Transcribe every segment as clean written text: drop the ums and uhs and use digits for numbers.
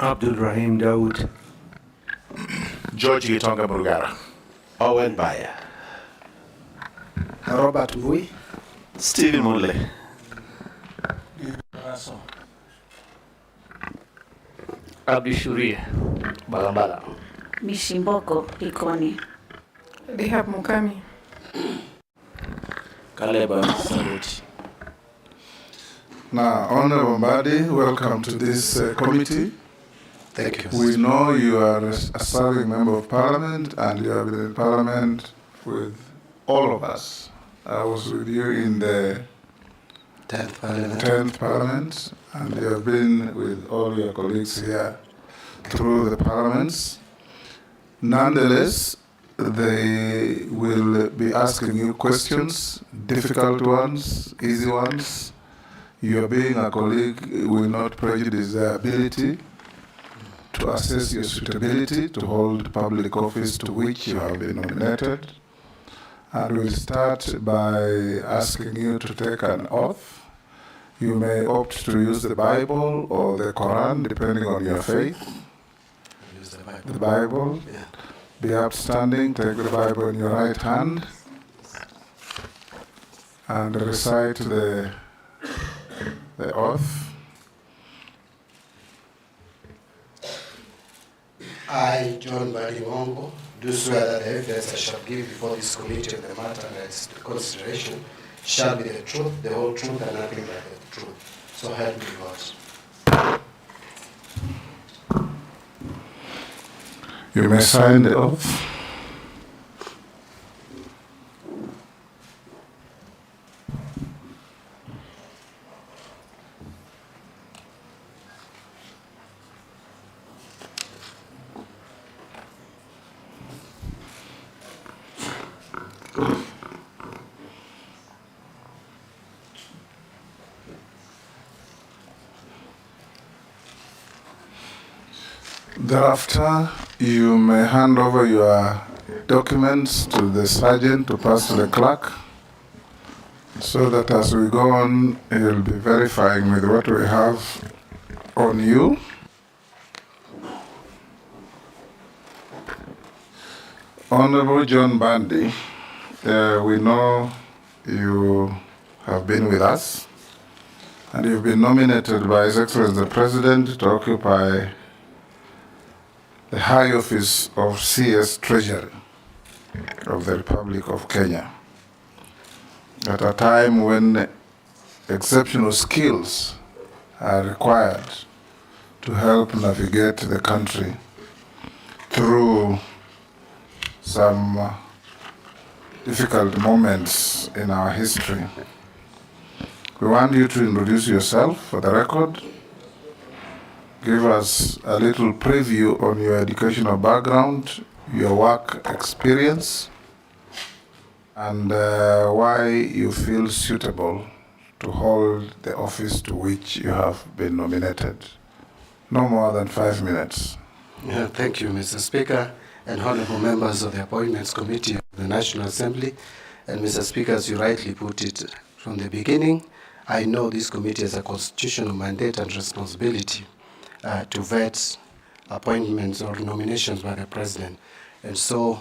Abdul Rahim Dawood. George Gitonga Murugara. Owen Baya. Robert Mbui. Stephen Mule. Abdi Shuria Balambala. Mishimboko Ikoni. Rehab Mukami. Kaleba Saluti. Now, Honorable Mbadi, welcome to this committee. Thank you. We know you are a serving member of parliament and you have been in parliament with all of us. I was with you in the 10th parliament and you have been with all your colleagues here through the parliaments. Nonetheless, they will be asking you questions, difficult ones, easy ones. Your being a colleague will not prejudice their ability to assess your suitability to hold public office to which you have been nominated. And we'll start by asking you to take an oath. You may opt to use the Bible or the Quran, depending on your faith. Use the Bible. The Bible. Yeah. Be upstanding, take the Bible in your right hand, and recite the oath. I, John Mbadi, do swear that the evidence I shall give before this committee on the matter under its consideration shall be the truth, the whole truth, and nothing but the truth. So help me God. You may sign the oath. Thereafter, you may hand over your documents to the sergeant to pass to the clerk, so that as we go on, he'll be verifying with what we have on you. Honorable John Mbadi, we know you have been with us, and you've been nominated by His Excellency the President to occupy the high office of CS Treasury of the Republic of Kenya at a time when exceptional skills are required to help navigate the country through some difficult moments in our history. We want you to introduce yourself for the record. Give us a little preview on your educational background, your work experience, and why you feel suitable to hold the office to which you have been nominated. No more than 5 minutes. Yeah, thank you, Mr. Speaker, and honorable members of the Appointments Committee of the National Assembly. And Mr. Speaker, as you rightly put it from the beginning, I know this committee has a constitutional mandate and responsibility to vet appointments or nominations by the President, and so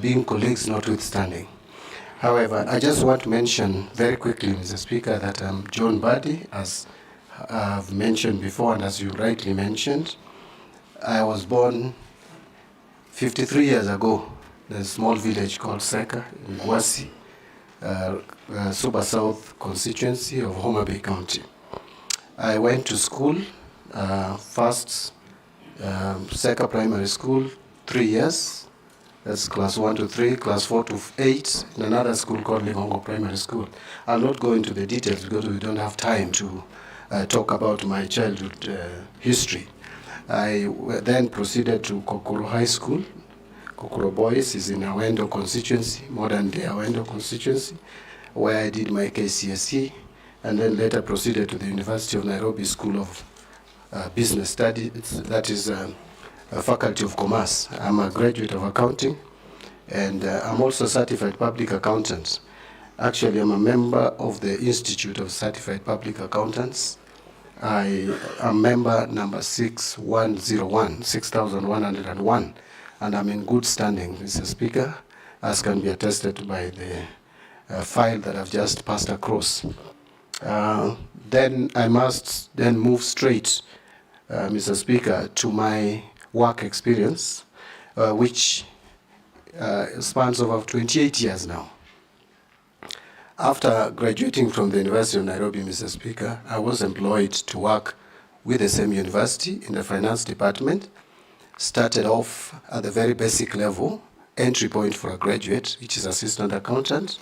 being colleagues notwithstanding. However, I just want to mention very quickly, Mr. Speaker, that I'm John Mbadi, as I've mentioned before, and as you rightly mentioned. I was born 53 years ago in a small village called Seka in Gwasi, Suba South constituency of Homa Bay County. I went to school, first Seka Primary School, 3 years. That's class 1 to 3, class 4 to 8, in another school called Ligongo Primary School. I'll not go into the details because we don't have time to talk about my childhood history. I then proceeded to Kokoro High School. Kokoro Boys is in Awendo constituency, modern day Awendo constituency, where I did my KCSE, and then later proceeded to the University of Nairobi School of Business Studies, that is a Faculty of Commerce. I'm a graduate of accounting, and I'm also a certified public accountant. Actually, I'm a member of the Institute of Certified Public Accountants, I am member number 6101, and I'm in good standing, Mr. Speaker, as can be attested by the file that I've just passed across. Then I must then move straight, Mr. Speaker, to my work experience, which spans over 28 years now. After graduating from the University of Nairobi, Mr. Speaker, I was employed to work with the same university in the finance department. Started off at the very basic level, entry point for a graduate, which is assistant accountant,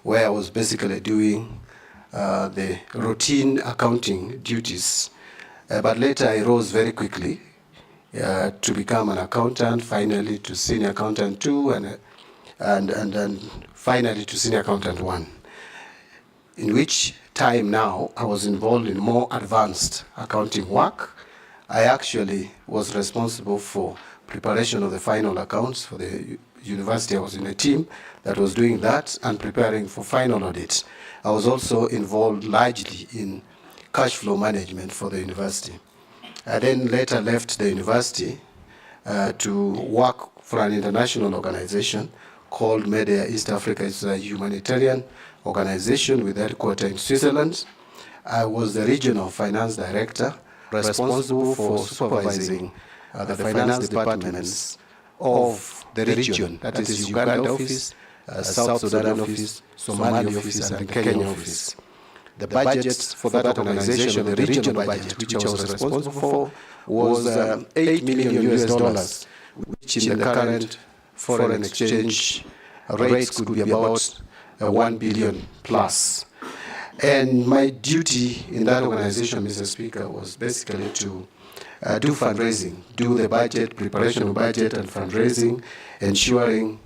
where I was basically doing the routine accounting duties. But later I rose very quickly to become an accountant, finally to senior accountant 2, and finally to senior accountant 1. In which time now I was involved in more advanced accounting work. I actually was responsible for preparation of the final accounts for the university. I was in a team that was doing that and preparing for final audit. I was also involved largely in cash flow management for the university. I then later left the university to work for an international organization called Media East Africa. It's a humanitarian organization with headquarters in Switzerland. I was the regional finance director responsible for supervising the finance departments of the region, that is Uganda office, South Sudan office, Somali office, and the Kenya office. The budget for that organization, the regional budget, which I was responsible for, was $8 million, which in the current foreign exchange rates could be about 1 billion plus. And my duty in that organization, Mr. Speaker, was basically to do fundraising, do the budget, preparation of budget and fundraising, ensuring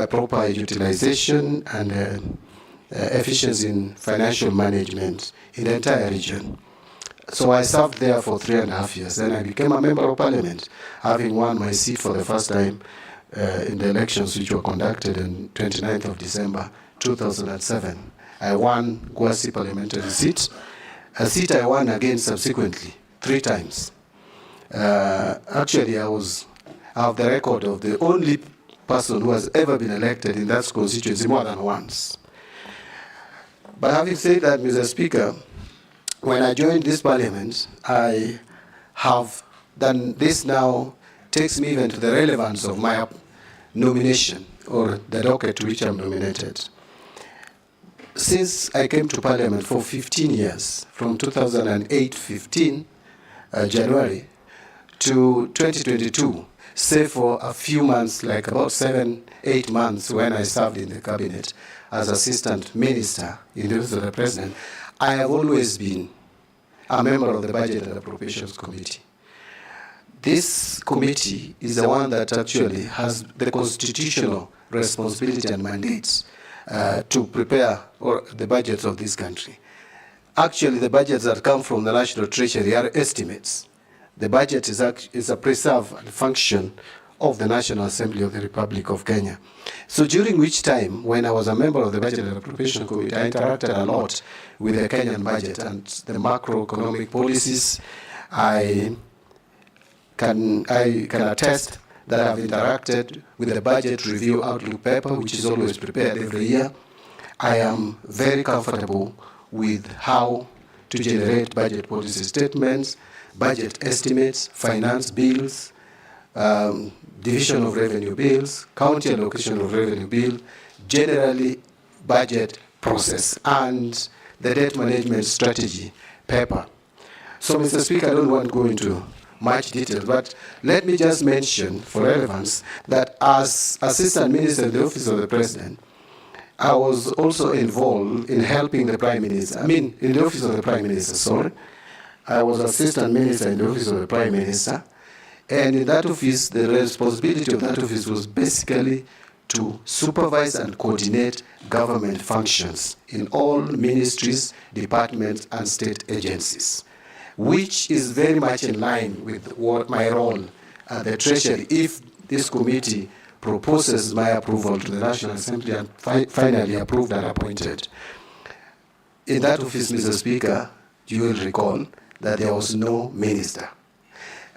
proper utilization and efficiency in financial management in the entire region. So I served there for 3.5 years. Then I became a member of parliament, having won my seat for the first time in the elections which were conducted on 29th of December 2007. I won Gwasi parliamentary seat, a seat I won again subsequently 3 times. Actually, I have the record of the only person who has ever been elected in that constituency more than once. But having said that, Mr. Speaker, when I joined this parliament, I have done this now, takes me even to the relevance of my nomination, or the docket to which I'm nominated. Since I came to parliament for 15 years, from 2008-15, January, to 2022, save for a few months, like about 7-8 months when I served in the cabinet as assistant minister in the office of the president, I have always been a member of the Budget and Appropriations Committee. This committee is the one that actually has the constitutional responsibility and mandates to prepare the budgets of this country. Actually, the budgets that come from the National Treasury are estimates. The budget is a preserved function of the National Assembly of the Republic of Kenya. So during which time, when I was a member of the Budget and Appropriation Committee, I interacted a lot with the Kenyan budget and the macroeconomic policies. I can attest that I've interacted with the Budget Review Outlook paper, which is always prepared every year. I am very comfortable with how to generate budget policy statements, budget estimates, finance bills, division of revenue bills, county allocation of revenue bill, generally budget process, and the debt management strategy paper. So, Mr. Speaker, I don't want to go into much detail, but let me just mention for relevance that as Assistant Minister in the Office of the President, I was also involved in helping the Prime Minister. In the Office of the Prime Minister, sorry. I was Assistant Minister in the Office of the Prime Minister, and in that office, the responsibility of that office was basically to supervise and coordinate government functions in all ministries, departments, and state agencies, which is very much in line with what my role at the Treasury, if this committee proposes my approval to the National Assembly and finally approved and appointed. In that office, Mr. Speaker, you will recall, that there was no minister.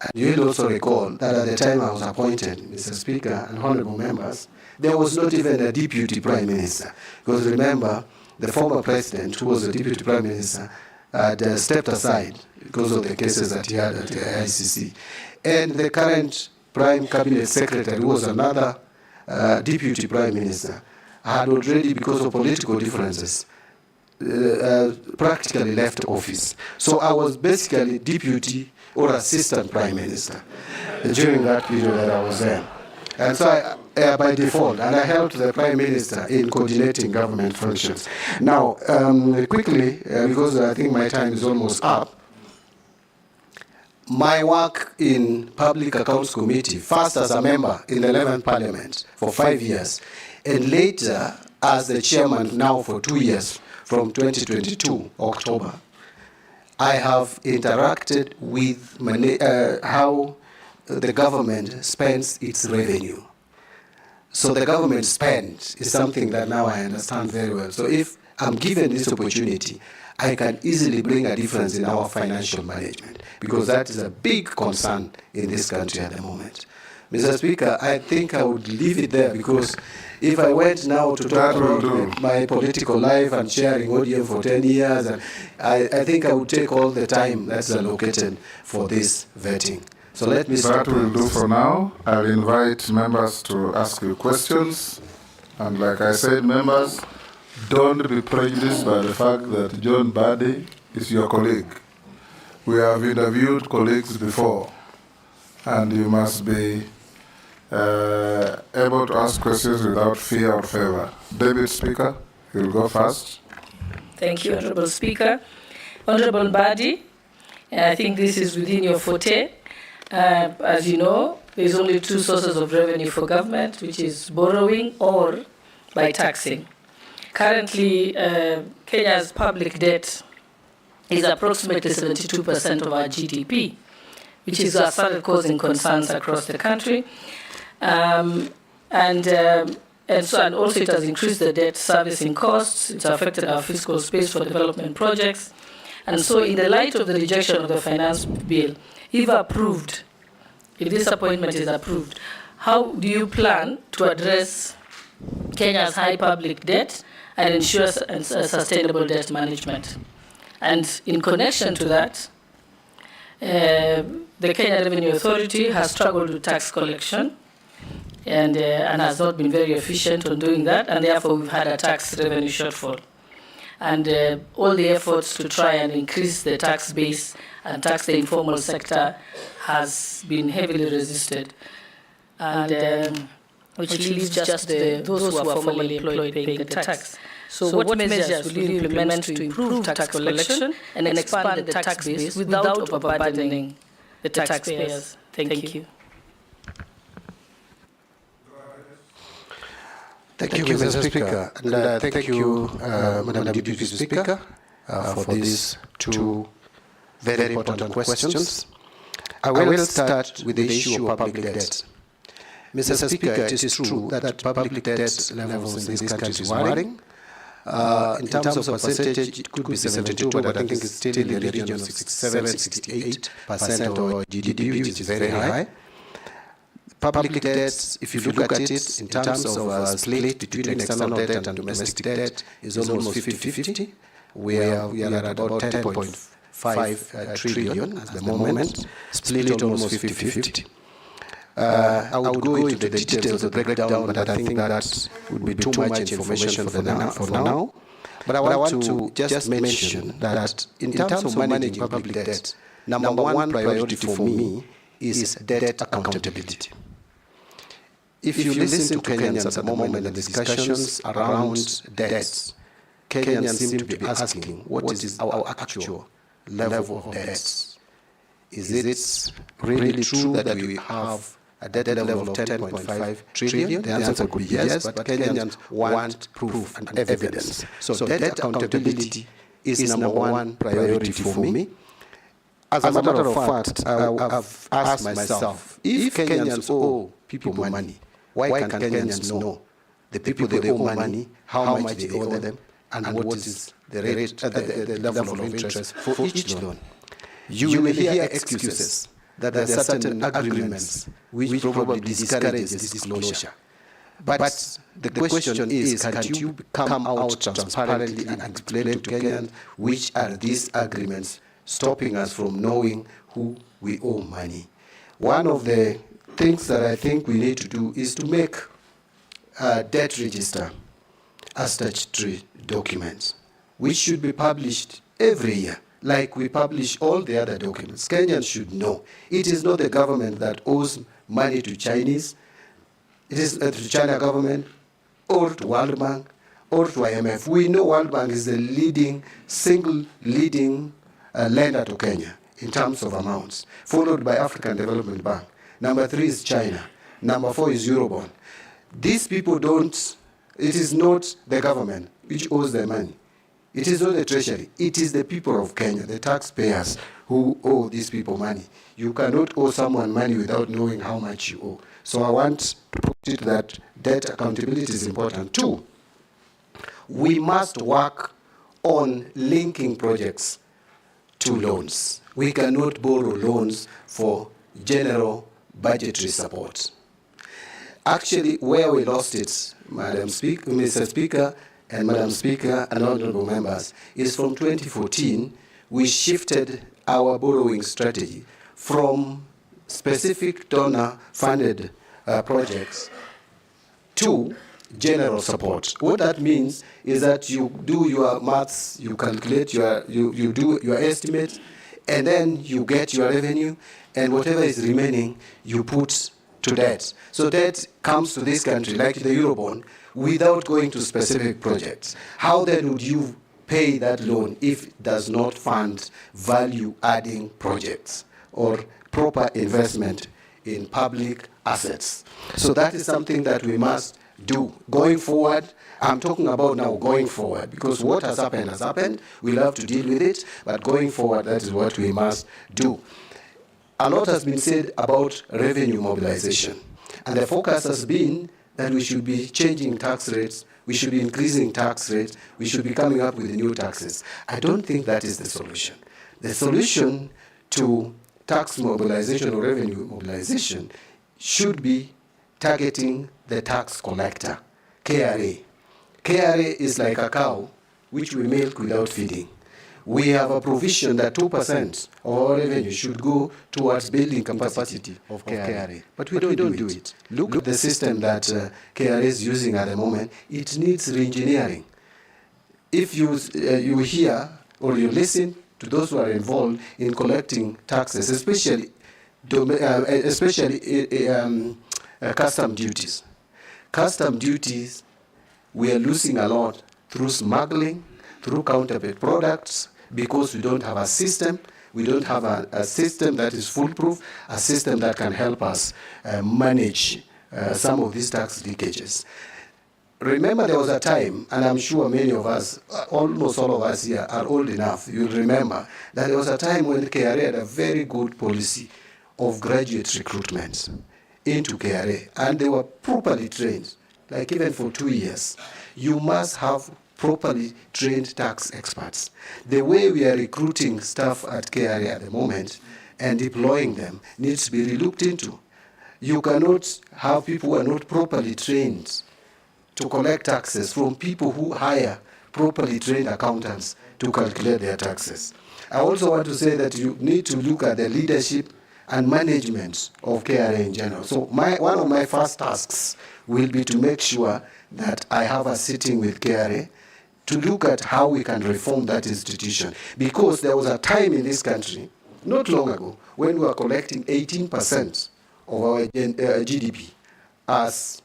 And you'll also recall that at the time I was appointed, Mr. Speaker and honorable members, there was not even a deputy prime minister. Because remember, the former president, who was the deputy prime minister, had stepped aside because of the cases that he had at the ICC. And the current prime cabinet secretary, who was another deputy prime minister, had already, because of political differences, practically left office. So I was basically deputy or assistant prime minister during that period that I was there. And so I, by default, and I helped the prime minister in coordinating government functions. Now, quickly, because I think my time is almost up, my work in Public Accounts Committee, first as a member in the 11th Parliament for 5 years, and later as the chairman now for 2 years, from 2022, October, I have interacted with how the government spends its revenue. So the government spend is something that now I understand very well. So if I'm given this opportunity, I can easily bring a difference in our financial management, because that is a big concern in this country at the moment. Mr. Speaker, I think I would leave it there, because if I went now to talk about my political life and sharing Odhiambo for 10 years, and I think I would take all the time that's allocated for this vetting. So let me start. That will do for now. I'll invite members to ask you questions. And like I said, members, don't be prejudiced by the fact that John Mbadi is your colleague. We have interviewed colleagues before, and you must be able to ask questions without fear or favor. David Speaker, you'll go first. Thank you, Honorable Speaker. Honorable Mbadi, I think this is within your forte. As you know, there's only two sources of revenue for government, which is borrowing or by taxing. Currently, Kenya's public debt is approximately 72% of our GDP, which is started causing concerns across the country. And also it has increased the debt servicing costs. It's affected our fiscal space for development projects. And so in the light of the rejection of the finance bill, if approved, if this appointment is approved, how do you plan to address Kenya's high public debt and ensure sustainable debt management? And in connection to that, the Kenya Revenue Authority has struggled with tax collection and has not been very efficient on doing that, and therefore we've had a tax revenue shortfall. And all the efforts to try and increase the tax base and tax the informal sector has been heavily resisted, and which leaves just those who are formally employed paying the tax. So what measures will you implement to improve tax collection and expand the tax base without overburdening the taxpayers? Thank you. Thank you, Mr. Speaker. And thank you, Madam Deputy Speaker, for these two very important questions. I will start with the issue of public debt. Mr. Speaker, it is true that public debt levels in this country is worrying. In terms of percentage, it could be 72, but I think it's still in the region of 67, 68% of our GDP, which is very high. Public debt, if you look at it in terms of split between external debt and domestic debt, is almost 50-50. We are at about 10.5 trillion at the moment, split almost 50-50. I would go into the details of the breakdown, but I think that would be too much information for now. But I want to just mention that in terms of managing public debt, number one priority for me is debt accountability. If you listen to Kenyans at the moment in the discussions around debts, Kenyans seem to be asking, what is our actual level of debt? Is it really true that we have a debt level of 10.5 trillion? The answer could be yes, but Kenyans want proof and evidence. So debt accountability is number one priority for me. As a matter of fact, I've asked myself, if Kenyans owe people money, why can Kenyans know the people they owe money, how much they owe them, and what is the rate, the level of interest for each loan? You will hear excuses that there are certain agreements which probably discourage disclosure. But the question is, can you come out transparently and explain to Kenyans which are these agreements stopping us from knowing who we owe money? One of the things that I think we need to do is to make a debt register a statutory document, which should be published every year, like we publish all the other documents. Kenyans should know it is not the government that owes money to Chinese. It is to China government or to World Bank or to IMF. We know World Bank is the single leading lender to Kenya in terms of amounts, followed by African Development Bank. Number 3 is China. Number 4 is Eurobond. These people don't, it is not the government which owes their money. It is not the treasury. It is the people of Kenya, the taxpayers, who owe these people money. You cannot owe someone money without knowing how much you owe. So I want to put it that debt accountability is important. 2, we must work on linking projects to loans. We cannot borrow loans for general budgetary support. Actually, where we lost it, Mr. Speaker, and Madam Speaker and honorable members, is from 2014, we shifted our borrowing strategy from specific donor-funded projects to general support. What that means is that you do your maths, you calculate you do your estimate, and then you get your revenue, and whatever is remaining, you put to debt. So debt comes to this country, like the Eurobond, without going to specific projects. How then would you pay that loan if it does not fund value-adding projects or proper investment in public assets? So that is something that we must do going forward. I'm talking about now going forward, because what has happened. We'll have to deal with it, but going forward, that is what we must do. A lot has been said about revenue mobilization, and the focus has been that we should be changing tax rates, we should be increasing tax rates, we should be coming up with new taxes. I don't think that is the solution. The solution to tax mobilization or revenue mobilization should be targeting the tax collector, KRA. KRA is like a cow which we milk without feeding. We have a provision that 2% of our revenue should go towards building capacity of KRA. But we don't do it. Look at the system that KRA is using at the moment. It needs re-engineering. If you hear or you listen to those who are involved in collecting taxes, especially custom duties. Custom duties, we are losing a lot through smuggling, through counterfeit products, because we don't have a system. We don't have a system that is foolproof, a system that can help us manage some of these tax leakages. Remember, there was a time, and I'm sure many of us, almost all of us here are old enough, you'll remember, that there was a time when KRA had a very good policy of graduate recruitment into KRA, and they were properly trained, like even for 2 years. You must have properly trained tax experts. The way we are recruiting staff at KRA at the moment and deploying them needs to be relooked into. You cannot have people who are not properly trained to collect taxes from people who hire properly trained accountants to calculate their taxes. I also want to say that you need to look at the leadership and management of KRA in general. So one of my first tasks will be to make sure that I have a sitting with KRA to look at how we can reform that institution. Because there was a time in this country, not long ago, when we were collecting 18% of our GDP as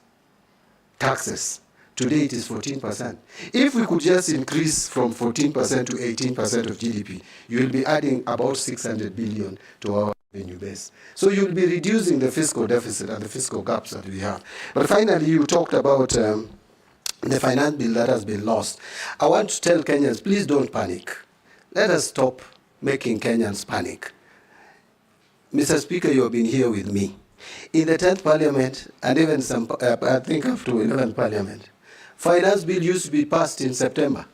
taxes. Today it is 14%. If we could just increase from 14% to 18% of GDP, you will be adding about 600 billion to our revenue base. So you'll be reducing the fiscal deficit and the fiscal gaps that we have. But finally, you talked about the finance bill that has been lost. I want to tell Kenyans, please don't panic. Let us stop making Kenyans panic. Mr. Speaker, you have been here with me. In the 10th Parliament, and even some, I think up to 11th Parliament, finance bill used to be passed in September.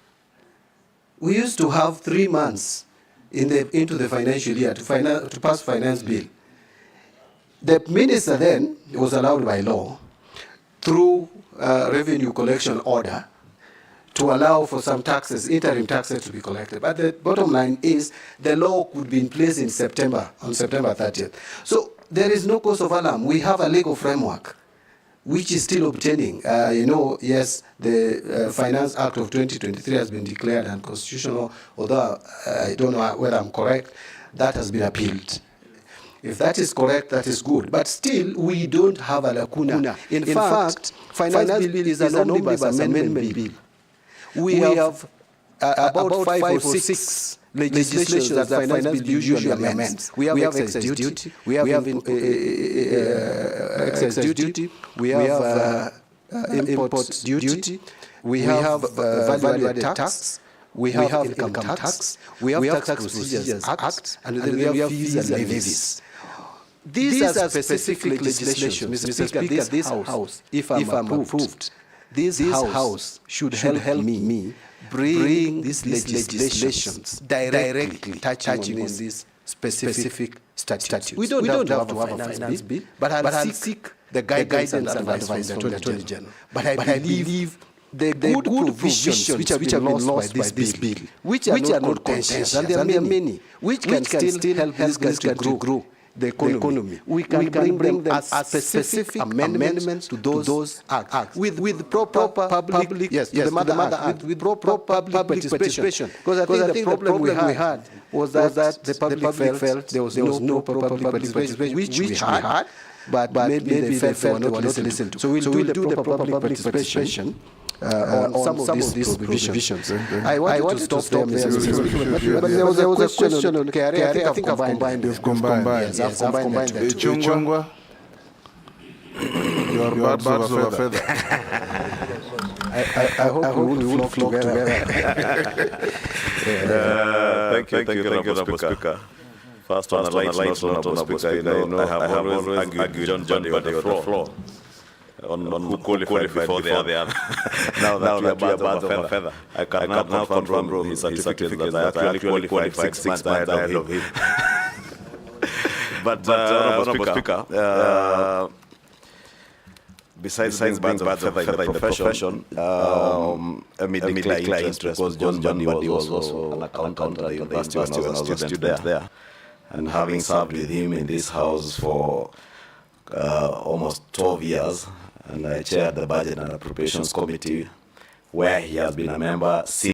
We used to have 3 months into the financial year to pass finance bill. The minister then was allowed by law through revenue collection order to allow for some taxes, interim taxes to be collected. But the bottom line is the law could be in place in September, on September 30th. So there is no cause of alarm. We have a legal framework which is still obtaining. Yes, the Finance Act of 2023 has been declared unconstitutional, although I don't know whether I'm correct. That has been appealed. If that is correct, that is good. But still, we don't have a lacuna. In fact, Finance Bill is an omnibus amendment bill. We have about 5 or 6 legislations that Finance Bill usually amends. We have excess duty, we have excess duty, we have import duty, we have value-added tax, we have income tax, we have Tax Procedures Act, and then we have fees and levies. These are specific legislations, Mr. Speaker. This House, if I'm approved, this House should help me bring these legislations directly touching on these specific statutes. We don't have to have a finance bill, but I'll seek the guidance and advice from the Attorney General. But I believe the good provisions which have been lost by this bill, which are not contentious, and there are many, which can still help this country grow the economy. We can bring them as specific amendments to those acts with proper public, the Mother Act, with proper public participation. Because I think the problem we had was that the public felt there was no public participation, which we had, but maybe they felt they were not listened to. So we'll do the public participation on some of these provisions. I wanted to stop there, Mr. Speaker. But there was a question on KRA. I think I've combined them. Combined. Yes, I've combined them. Chungwa, your birds of a feather. I hope we will flock together. Thank you, Honorable Speaker. First one, Honorable Speaker, I have always argued John Mbadi on the floor on who qualified before the other. Now that we are birds of a feather, I can now confirm his certificate that I actually qualified 6 months ahead of him. But, Honorable Speaker, besides being birds of a feather in the profession, amid declining interest, because John Mbadi was also an accountant at the university when I was a student there. And having served with him in this house for almost 12 years, and I chaired the Budget and Appropriations Committee, where he has been a member since